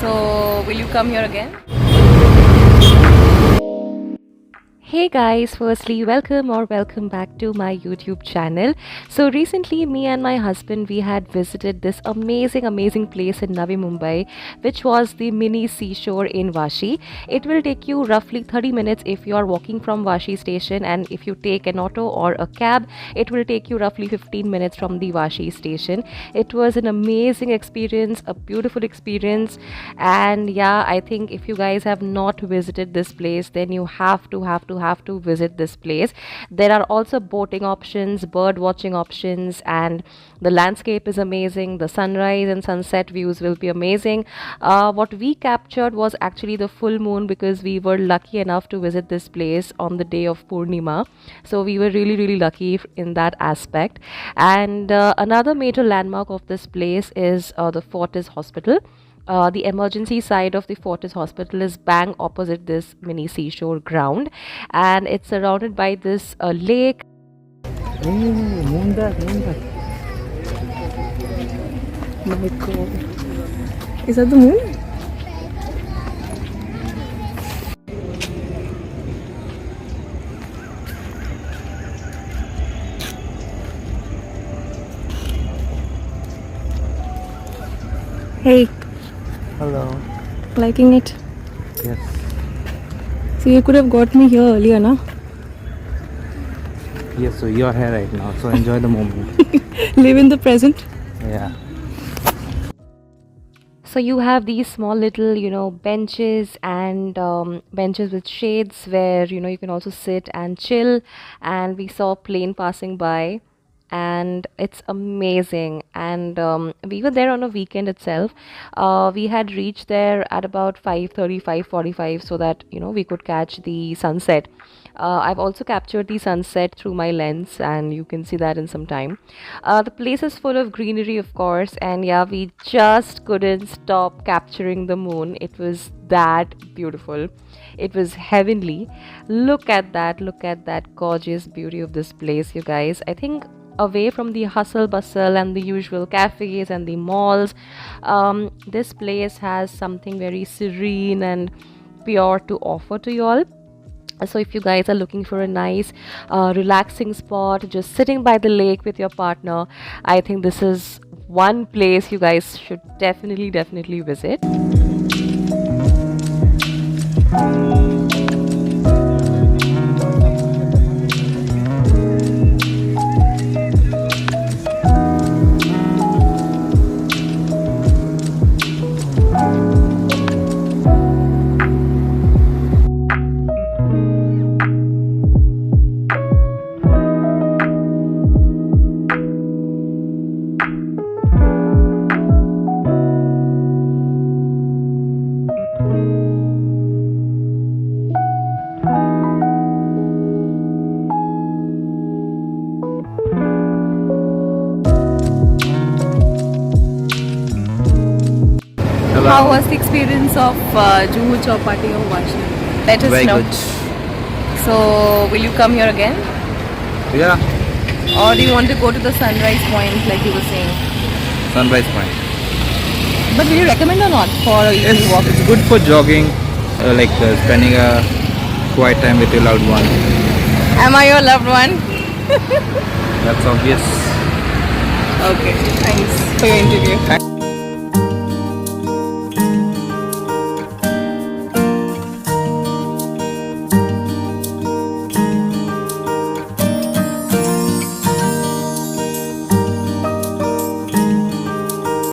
So will you come here again? Hey guys, firstly welcome back to my YouTube channel. So recently me and my husband we had visited this amazing place in Navi Mumbai, which was the Mini Seashore in Vashi. It will take you roughly 30 minutes if you are walking from Vashi station, and if you take an auto or a cab it will take you roughly 15 minutes from the Vashi station. It was an amazing experience, a beautiful experience, and yeah, I think if you guys have not visited this place then you have to visit this place. There are also boating options, bird watching options, and the landscape is amazing. The sunrise and sunset views will be amazing. What we captured was actually the full moon, because we were lucky enough to visit this place on the day of Purnima, so we were really lucky in that aspect. And another major landmark of this place is the Fortis Hospital. The emergency side of the Fortis Hospital is bang opposite this Mini Seashore ground, and it's surrounded by this lake. My God. Is that the moon? Hey. Hello. Liking it? Yes. So you could have got me here earlier, na? Yes, so you're here right now, so enjoy the moment. Live in the present. Yeah. So you have these small little benches and benches with shades where you can also sit and chill, and we saw a plane passing by and it's amazing. And we were there on a weekend itself. We had reached there at about 5:30, 5:45, so that we could catch the sunset. I've also captured the sunset through my lens, and you can see that in some time. The place is full of greenery, of course, and yeah, we just couldn't stop capturing the moon. It was that beautiful. It was heavenly. Look at that gorgeous beauty of this place, you guys. I think away from the hustle bustle and the usual cafes and the malls, this place has something very serene and pure to offer to you all. So if you guys are looking for a nice relaxing spot, just sitting by the lake with your partner, I think this is one place you guys should definitely visit. How was the experience of Juhu Chowpatty or Vashi? Let us Very know. good. So will you come here again? Yeah. Or do you want to go to the sunrise point like you were saying? Sunrise point. But will you recommend or not for a evening walk? It's good for jogging, spending a quiet time with your loved one. Am I your loved one? That's obvious. Okay, thanks for your interview.